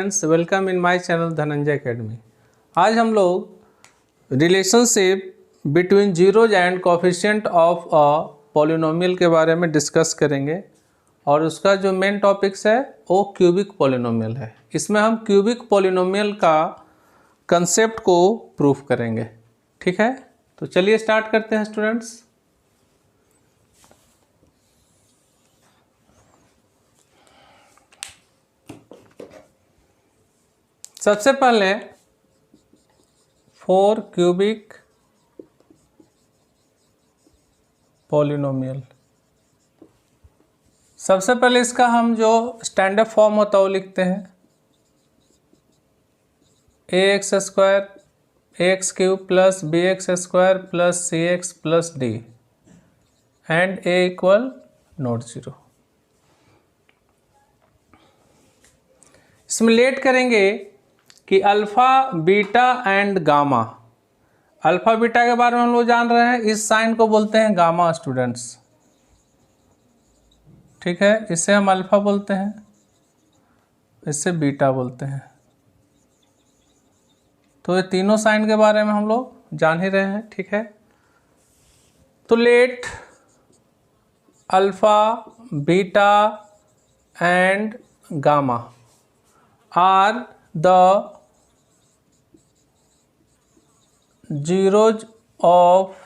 Students, welcome in my channel Dhananjay academy. आज हम लोग relationship between zeros and coefficient of a polynomial के बारे में डिस्कस करेंगे और उसका जो मेन टॉपिक्स है वो क्यूबिक पॉलिनोमियल है। इसमें हम क्यूबिक पॉलिनोमियल का कंसेप्ट को प्रूफ करेंगे। ठीक है, तो चलिए स्टार्ट करते हैं स्टूडेंट्स। सबसे पहले 4 क्यूबिक पॉलिनोमियल। सबसे पहले इसका हम जो स्टैंडर्ड फॉर्म होता है वो लिखते हैं ax² ax³ plus bx² plus cx plus d and a equal not 0। इसमें लेट करेंगे कि alpha beta and gamma. Alpha beta के बारे में हम लोग जान रहे हैं, इस साइन को बोलते हैं गामा स्टूडेंट्स। ठीक है, इसे हम अल्फ़ा बोलते हैं, इससे बीटा बोलते हैं। तो ये तीनों साइन के बारे में हम लोग जान ही रहे हैं। ठीक है, तो let alpha beta and gamma are the zeros of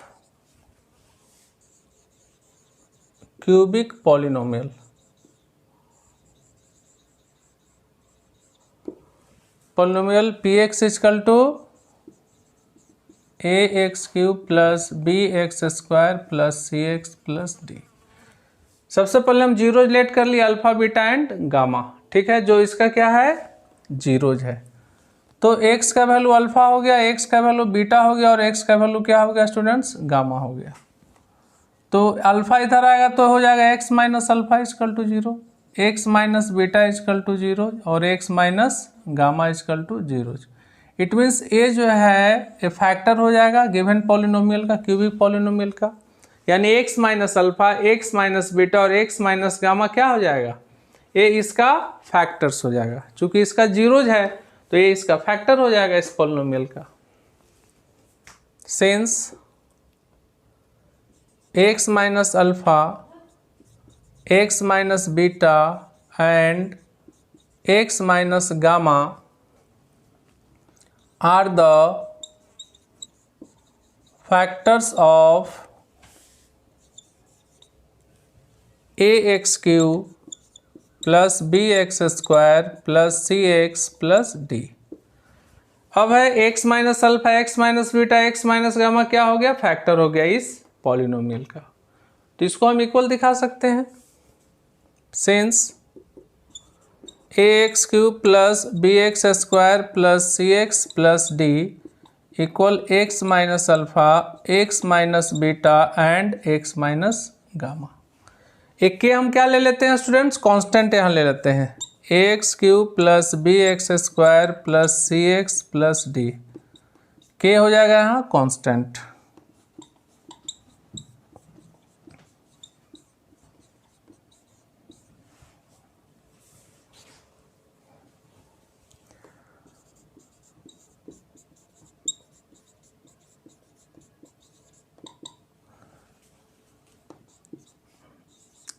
cubic polynomial। polynomial px equal to ax³ plus bx² plus cx plus d। सबसे पहले हम जीरोज लेट कर लिए अल्फा बीटा एंड गामा। ठीक है, जो इसका क्या है जीरोज है। तो x का वैल्यू अल्फा हो गया, x का वैल्यू बीटा हो गया और x का वैल्यू क्या हो गया स्टूडेंट्स गामा हो गया। तो अल्फा इधर आएगा तो हो जाएगा x minus alpha equal to 0, x minus beta equal to 0 और x minus gamma equal to 0। It means ये जो है ये फैक्टर हो जाएगा गिवन पॉलिनोमियल का, क्यूबिक पॉलिनोमियल का। यानी x minus alpha, x minus beta और x माइनस गामा क्या हो जाएगा, ये इसका फैक्टर्स हो जाएगा। चूंकि इसका जीरोज है तो ये इसका फैक्टर हो जाएगा इस पॉलिनोमियल का। Since x minus alpha, x minus beta and x minus gamma are the factors of ax³ plus bx² plus cx plus d। अब है x minus alpha, x minus beta, x minus gamma क्या हो गया factor हो गया इस polynomial का। तो इसको हम इक्वल दिखा सकते हैं। Since ax³ plus bx² plus cx plus d equal x minus alpha, x minus beta and x minus gamma. एक के हम क्या ले लेते हैं स्टूडेंट्स, कांस्टेंट यहाँ ले लेते हैं ax³ plus bx² plus cx plus d। के हो जाएगा यहाँ कांस्टेंट।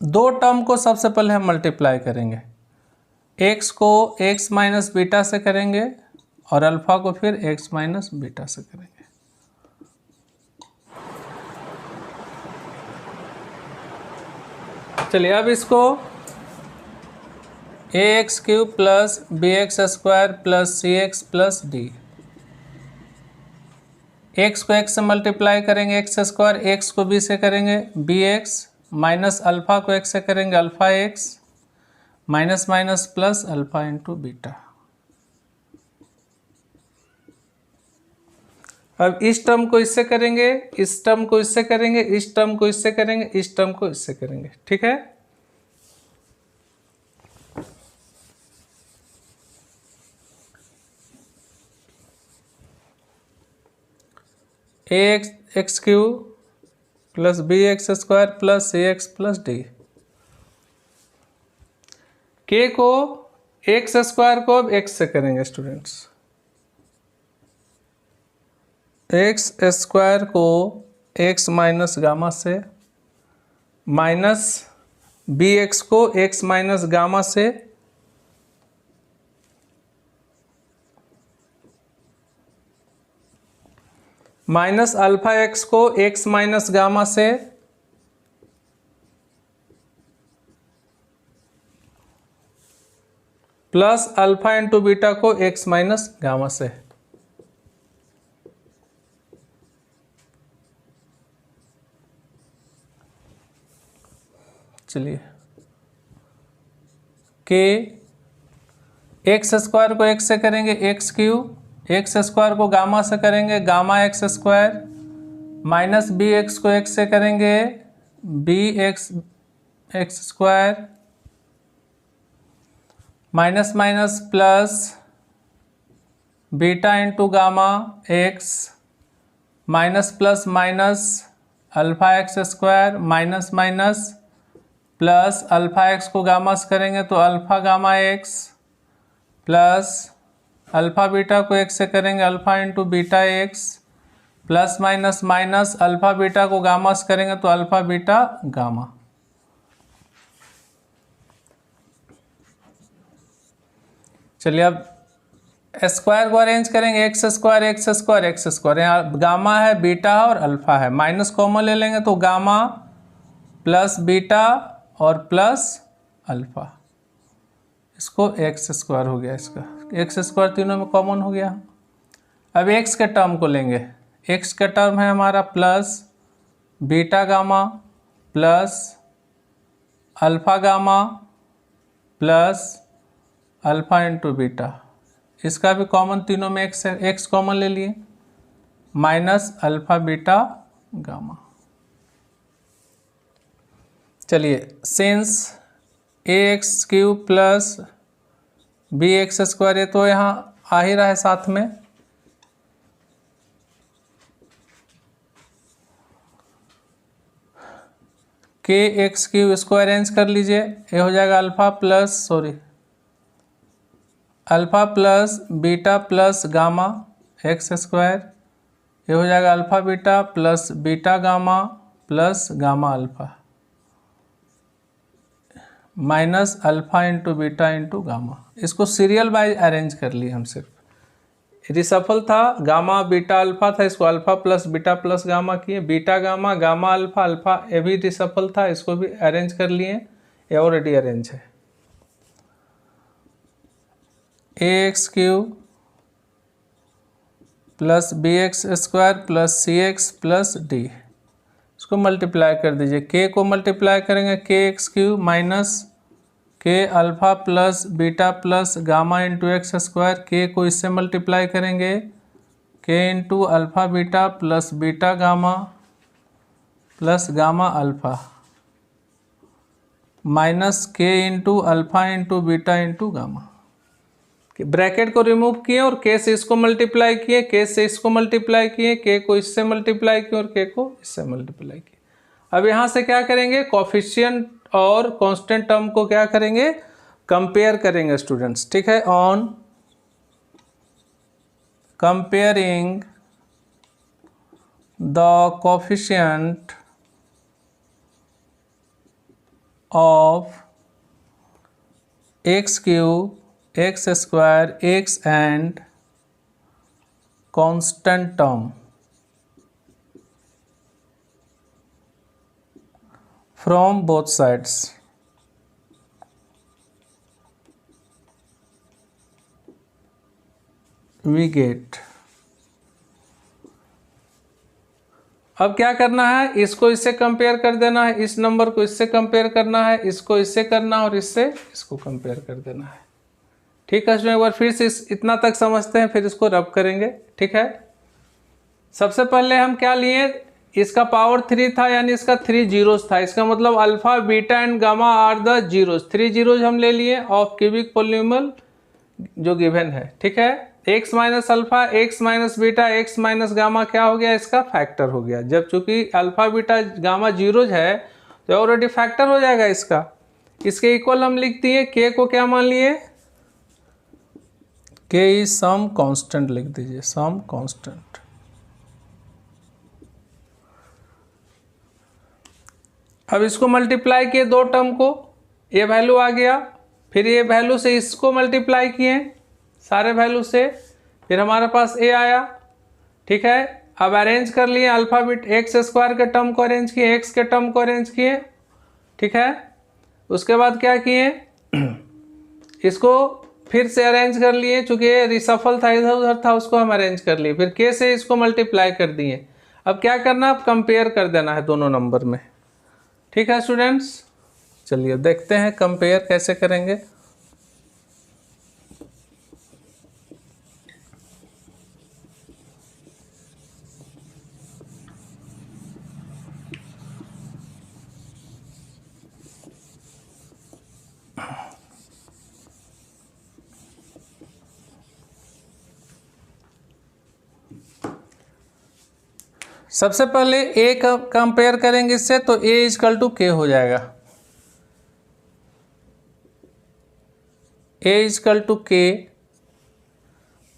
दो टर्म को सबसे पहले हम मल्टीप्लाई करेंगे। x को x माइनस बीटा से करेंगे और अल्फा को फिर x माइनस बीटा से करेंगे। चलिए अब इसको ax³ plus bx² plus cx plus d। x को x से मल्टीप्लाई करेंगे x², x को b से करेंगे bx माइनस अल्फा को x से करेंगे alpha x minus minus plus alpha into beta. अब इस टर्म को इससे करेंगे, इस टर्म को इससे करेंगे, इस टर्म को इससे करेंगे, इस टर्म को इससे करेंगे। ठीक है, ax³ plus bx² plus cx plus d। के को एक्स स्क्वायर को अब एक्स से करेंगे स्टूडेंट्स, एक्स स्क्वायर को एक्स माइनस गामा से, माइनस बी एक्स को एक्स माइनस गामा से, माइनस अल्फा एक्स को एक्स माइनस गामा से, प्लस अल्फा इंटू बीटा को एक्स माइनस गामा से। चलिए के एक्स स्क्वायर को एक्स से करेंगे एक्स क्यूब, एक्स स्क्वायर को गामा से करेंगे gamma x square, minus b x को एक्स से करेंगे b x x square, minus minus plus beta into gamma x, minus plus minus alpha x square, minus minus plus alpha x को gamma से करेंगे तो alpha gamma x, plus alpha beta को x से करेंगे alpha into beta x, plus minus minus alpha beta को gamma से करेंगे तो अल्फा बीटा गामा। चलिए अब स्क्वायर को अरेंज करेंगे, x square x square x square, यहाँ गामा है बीटा है और अल्फा है, माइनस कॉमन ले लेंगे तो गामा प्लस बीटा और प्लस अल्फा, इसको एक्स स्क्वायर हो गया, इसका एक्स स्क्वायर तीनों में कॉमन हो गया। अब एक्स के टर्म को लेंगे, एक्स का टर्म है हमारा plus beta gamma plus alpha gamma plus alpha into beta, इसका भी कॉमन तीनों में एक्स है, एक्स कॉमन ले लिए, माइनस अल्फा बीटा गामा। चलिए since a x cube plus b x square, ये तो यहाँ आ ही रहा है साथ में, के एक्स क्यूब इसको अरेंज कर लीजिए, ये हो जाएगा alpha plus beta plus gamma x square, ये हो जाएगा alpha beta plus beta gamma plus gamma alpha, minus alpha into beta into gamma. इसको सीरियल वाइज अरेंज कर लिए हम, सिर्फ रिसफल था, गामा बीटा अल्फा था, इसको alpha plus beta plus gamma किए, beta gamma gamma alpha alpha, ये भी रिसफल था, इसको भी अरेंज कर लिए, ये ऑलरेडी अरेंज है। A x cube plus b x square plus c x plus d, इसको मल्टीप्लाई कर दीजिए, के को मल्टीप्लाई करेंगे k x cube minus k alpha plus beta plus gamma into x square, k को इससे multiply करेंगे k into alpha beta plus beta gamma plus gamma alpha, minus k into alpha into beta into gamma. Bracket को remove किए और के से इसको multiply किए, के से इसको मल्टीप्लाई किए, के को इससे मल्टीप्लाई किए और के को इससे मल्टीप्लाई किए। अब यहाँ से क्या करेंगे, कोफिशिएंट और कांस्टेंट टर्म को क्या करेंगे, कंपेयर करेंगे स्टूडेंट्स, ठीक है। On comparing the coefficient of x cube x square x and constant term from both sides, we get। अब क्या करना है, इसको इससे कंपेयर कर देना है, इस नंबर को इससे कंपेयर करना है, इसको इससे करना और इससे इसको कंपेयर कर देना है, ठीक है। एक बार फिर से इतना तक समझते हैं, फिर इसको रब करेंगे, ठीक है। सबसे पहले हम क्या लिए, इसका पावर 3 था, यानी इसका 3 जीरोस था, इसका मतलब alpha beta and gamma are the zeros, 3 zeros हम ले लिए ऑफ क्यूबिक पॉलिनोमियल जो गिवन है, ठीक है। X minus alpha x minus beta x minus gamma क्या हो गया, इसका फैक्टर हो गया। जब चूंकि अल्फा बीटा गामा जीरोज है तो ऑलरेडी फैक्टर हो जाएगा इसका। इसके इक्वल हम लिख दिए, के को क्या मान लिए के इज सम कांस्टेंट लिख दीजिए, सम कांस्टेंट। अब इसको मल्टीप्लाई किए दो टर्म को, ये वैल्यू आ गया, फिर ये वैल्यू से इसको मल्टीप्लाई किए सारे वैल्यू से, फिर हमारे पास ए आया। ठीक है, अब अरेंज कर लिए अल्फाबेट, एक्स स्क्वायर के टर्म को अरेंज किए, एक्स के टर्म को अरेंज किए। ठीक है, उसके बाद क्या किए, इसको फिर से अरेंज कर लिए, चूंकि ये रिसफल था, इधर उधर था, उसको हम अरेंज कर लिए, फिर के से इसको मल्टीप्लाई कर दिए। अब क्या करना, अब कंपेयर कर देना है दोनों नंबर में। ठीक है स्टूडेंट्स, चलिए देखते हैं कंपेयर कैसे करेंगे। सबसे पहले ए का कंपेयर करेंगे इससे, तो ए इजकल टू के हो जाएगा, ए इजकल टू के।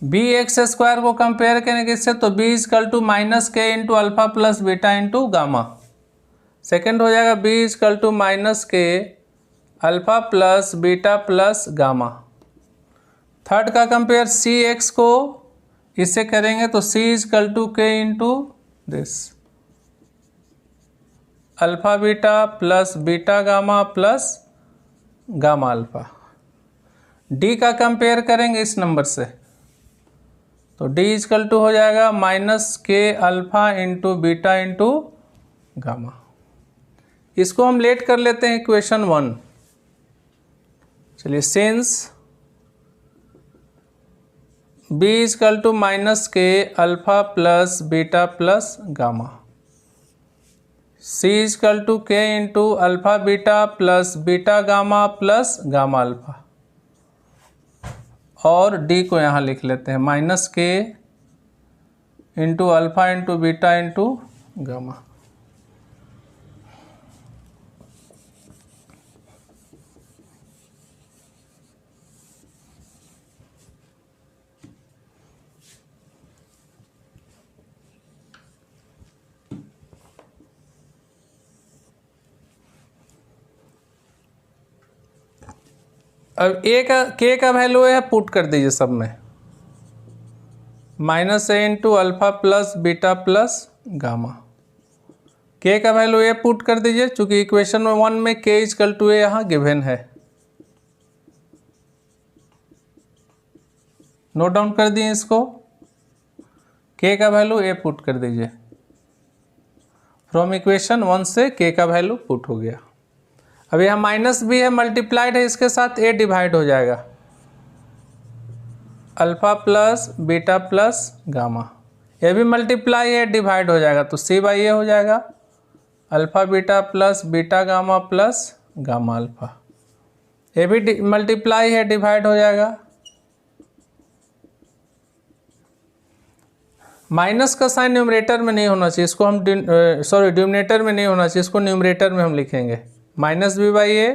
बी एक्स स्क्वायर को कंपेयर करेंगे इससे, तो B equal to minus k into alpha plus beta into gamma. Second हो जाएगा B equal to minus k alpha plus beta plus gamma. Third का कंपेयर सी एक्स को इससे करेंगे, तो सी equal to k into this alpha beta plus beta gamma plus gamma alpha. D का compare करेंगे इस नंबर से, तो डी इजकल टू हो जाएगा minus k alpha into beta into gamma. इसको हम लेट कर लेते हैं इक्वेशन 1। चलिए, since b equal to minus k alpha plus beta plus gamma, c equal to k into alpha beta plus beta gamma plus gamma alpha, और d को यहाँ लिख लेते हैं minus k into alpha into beta into gamma. अब a का के का वैल्यू है, पुट कर दीजिए सब में, minus a into alpha plus beta plus gamma. K का वैल्यू ए पुट कर दीजिए, चूंकि इक्वेशन 1 में के इजकल टू ए यहाँ गिवन है। नोट डाउन कर दिए इसको, के का वैल्यू ए पुट कर दीजिए, फ्रॉम इक्वेशन 1 से के का वैल्यू पुट हो गया। अब यहाँ माइनस भी है, मल्टीप्लाइड है, इसके साथ ए डिवाइड हो जाएगा, alpha plus beta plus gamma. ये भी मल्टीप्लाई है, डिवाइड हो जाएगा, तो सी बाई ए हो जाएगा, alpha beta plus beta gamma plus gamma alpha. ये भी मल्टीप्लाई है, डिवाइड हो जाएगा। माइनस का साइन न्यूमरेटर में नहीं होना चाहिए, इसको हम डिनोमिनेटर में नहीं होना चाहिए, इसको न्यूमरेटर में हम लिखेंगे, minus b by a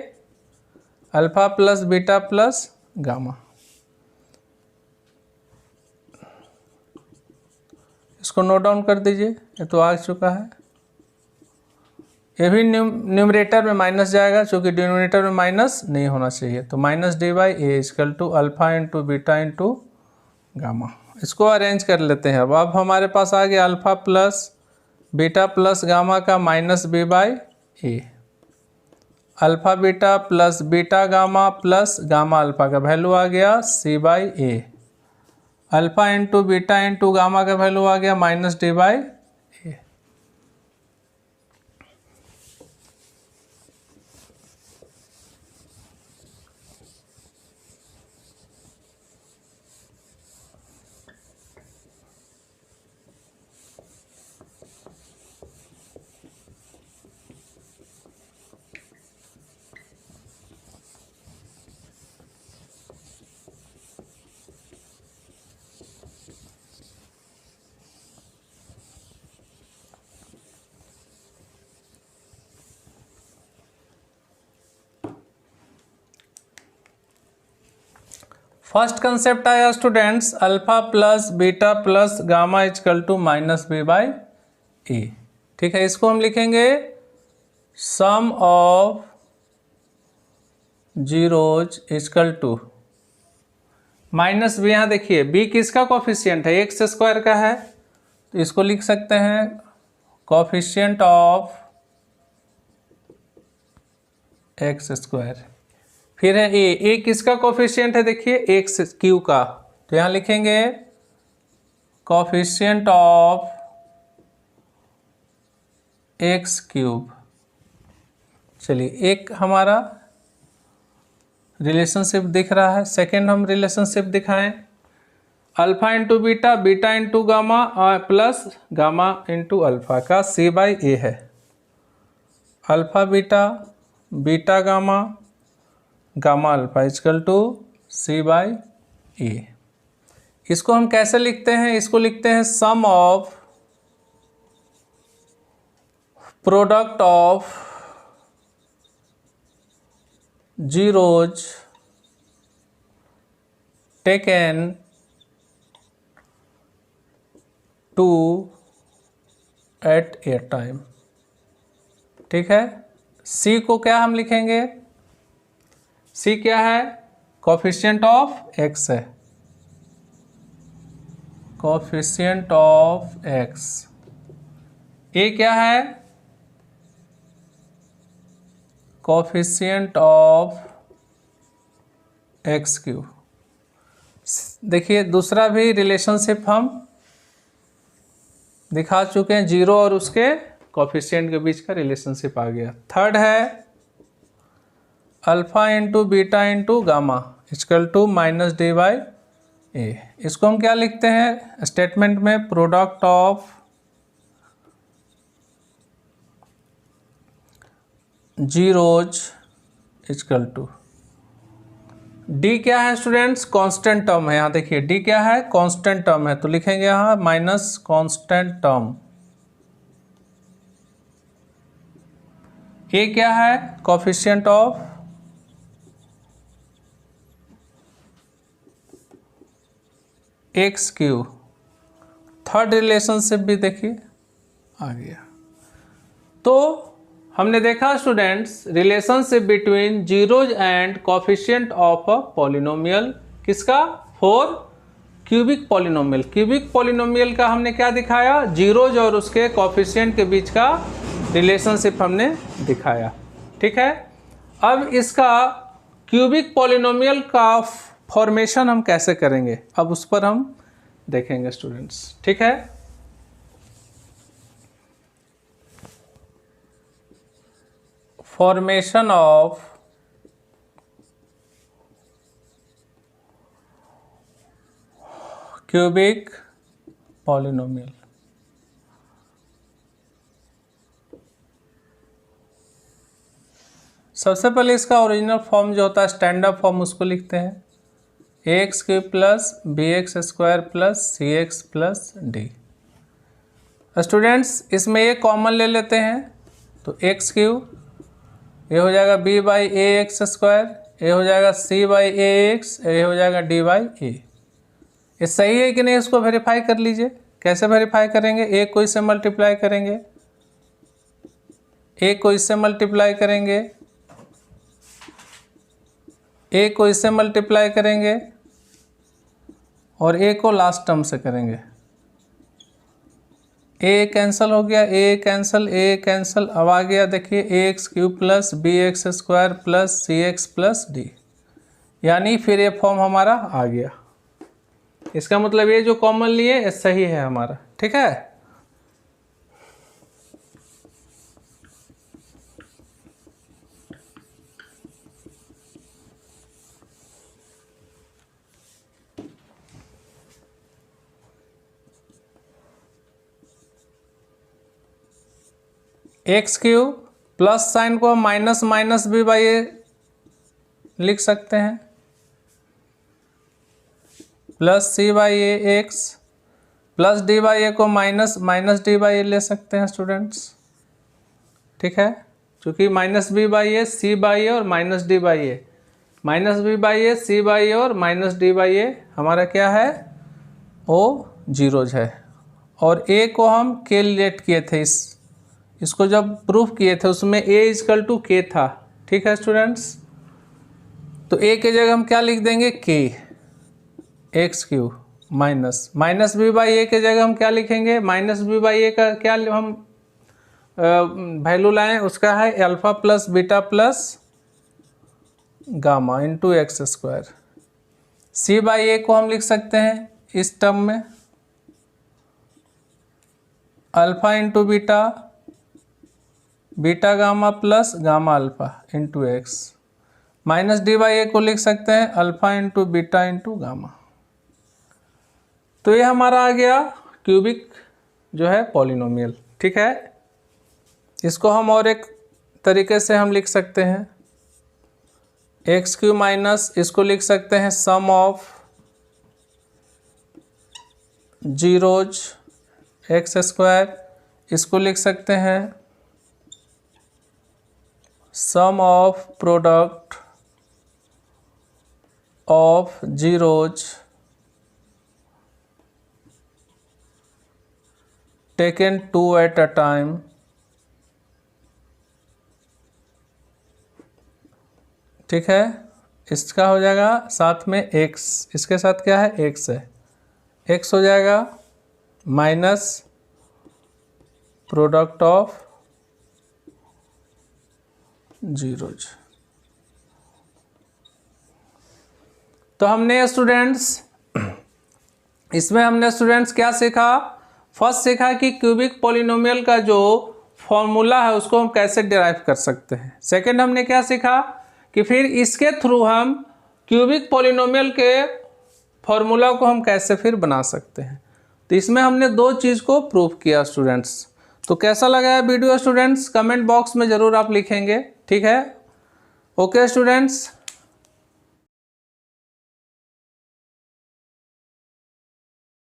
alpha plus beta plus gamma. इसको नोट डाउन कर दीजिए, ये तो आ चुका है। ये भी न्यूमरेटर में माइनस जाएगा, क्योंकि डिनोमिनेटर में माइनस नहीं होना चाहिए, तो minus D by a equal to alpha into beta into gamma. इसको अरेंज कर लेते हैं। अब हमारे पास आ गया alpha plus beta plus gamma का minus b by a, alpha beta plus beta gamma plus gamma alpha का वैल्यू आ गया c by a, alpha into beta into gamma का वैल्यू आ गया minus D by a. First concept आया students alpha plus beta plus gamma equal to minus b by a. ठीक है, इसको हम लिखेंगे sum of zeros equal to minus b. यहाँ देखिए बी किसका कोफिशिएंट है, एक्स स्क्वायर का है, तो इसको लिख सकते हैं कोफिशिएंट ऑफ एक्स स्क्वायर। फिर है ए किसका कोफिशिएंट है, देखिए एक्स क्यू का, तो यहाँ लिखेंगे कोफिशिएंट ऑफ एक्स क्यूब। चलिए एक हमारा रिलेशनशिप दिख रहा है, सेकेंड हम रिलेशनशिप दिखाएं alpha into beta, beta into gamma plus gamma into alpha का सी बाई ए है। Alpha beta, beta gamma, gamma alpha equal to c by a. इसको हम कैसे लिखते हैं, इसको लिखते हैं sum of product of zeros taken two at a time. ठीक है, सी को क्या हम लिखेंगे, सी क्या है, कोफिशिएंट ऑफ एक्स है, कोफिशिएंट ऑफ एक्स। ए क्या है, कोफिशिएंट ऑफ एक्स क्यू। देखिए दूसरा भी रिलेशनशिप हम दिखा चुके हैं, जीरो और उसके कोफिशिएंट के बीच का रिलेशनशिप आ गया। थर्ड है alpha into beta into gamma equal to minus D by a. इसको हम क्या लिखते हैं स्टेटमेंट में, product of zeros equal to d क्या है स्टूडेंट्स, कांस्टेंट टर्म है। यहाँ देखिए डी क्या है, कांस्टेंट टर्म है, तो लिखेंगे यहाँ माइनस कांस्टेंट टर्म। ए क्या है, coefficient of x cube. Third relationship भी देखिए आ गया। तो हमने देखा students relationship between zeros and coefficient of a polynomial, किसका, for cubic polynomial. Cubic polynomial का हमने क्या दिखाया, जीरोज और उसके कोफिशिएंट के बीच का रिलेशनशिप हमने दिखाया। ठीक है, अब इसका क्यूबिक पॉलिनोमियल का फॉर्मेशन हम कैसे करेंगे, अब उस पर हम देखेंगे स्टूडेंट्स। ठीक है, फॉर्मेशन ऑफ क्यूबिक पॉलिनोमियल। सबसे पहले इसका ओरिजिनल फॉर्म जो होता है स्टैंडर्ड फॉर्म, उसको लिखते हैं x cube plus b x square plus c x plus d. Students इसमें ये कॉमन ले लेते हैं, तो एक्स क्यूब ये हो जाएगा b by a x square, ये हो जाएगा सी बाई ए एक्स, ये हो जाएगा डी बाई ए। ये सही है कि नहीं, इसको वेरीफाई कर लीजिए। कैसे वेरीफाई करेंगे, ए को इससे मल्टीप्लाई करेंगे, ए को इससे मल्टीप्लाई करेंगे, ए को इससे मल्टीप्लाई करेंगे और ए को लास्ट टर्म से करेंगे। ए कैंसिल हो गया, ए कैंसिल, ए कैंसिल। अब आ गया देखिए a x cube plus b x square plus c x plus d, यानी फिर ये फॉर्म हमारा आ गया। इसका मतलब ये जो कॉमन लिए ये सही है हमारा। ठीक है, एक्स क्यूब प्लस साइन को minus minus b by a लिख सकते हैं, plus c by a x plus d by ए को minus minus D by a ले सकते हैं स्टूडेंट्स। ठीक है, क्योंकि minus b by a c by a और minus D by a minus b by a, c by a और minus D by ए हमारा क्या है, वो जीरोज है। और ए को हम के लेट किए थे, इसको जब प्रूफ किए थे उसमें ए इजकल टू के था। ठीक है स्टूडेंट्स, तो ए के जगह हम क्या लिख देंगे, k x cube minus b by a के जगह हम क्या लिखेंगे, माइनस बी बाई ए का क्या हम वैल्यू लाएं, उसका है alpha plus beta plus gamma into x square. C by ए को हम लिख सकते हैं इस टर्म में alpha into beta, beta gamma plus gamma alpha into x. Minus D by ए को लिख सकते हैं alpha into beta into gamma. तो ये हमारा आ गया क्यूबिक जो है पॉलिनोमियल। ठीक है, इसको हम और एक तरीके से हम लिख सकते हैं, एक्स क्यू माइनस, इसको लिख सकते हैं sum of zeros x square, इसको लिख सकते हैं sum of product of zeros taken two at a time ठीक है। इसका हो जाएगा साथ में x, इसके साथ क्या है x है, x हो जाएगा माइनस प्रोडक्ट ऑफ जीरोज। तो हमने स्टूडेंट्स इसमें हमने स्टूडेंट्स क्या सीखा, फर्स्ट सीखा कि क्यूबिक पॉलिनोमियल का जो फॉर्मूला है उसको हम कैसे डिराइव कर सकते हैं। सेकंड हमने क्या सीखा कि फिर इसके थ्रू हम क्यूबिक पॉलिनोमियल के फॉर्मूला को हम कैसे फिर बना सकते हैं। तो इसमें हमने दो चीज़ को प्रूव किया स्टूडेंट्स। तो कैसा लगा है वीडियो स्टूडेंट्स, कमेंट बॉक्स में ज़रूर आप लिखेंगे। ठीक है, ओके स्टूडेंट्स।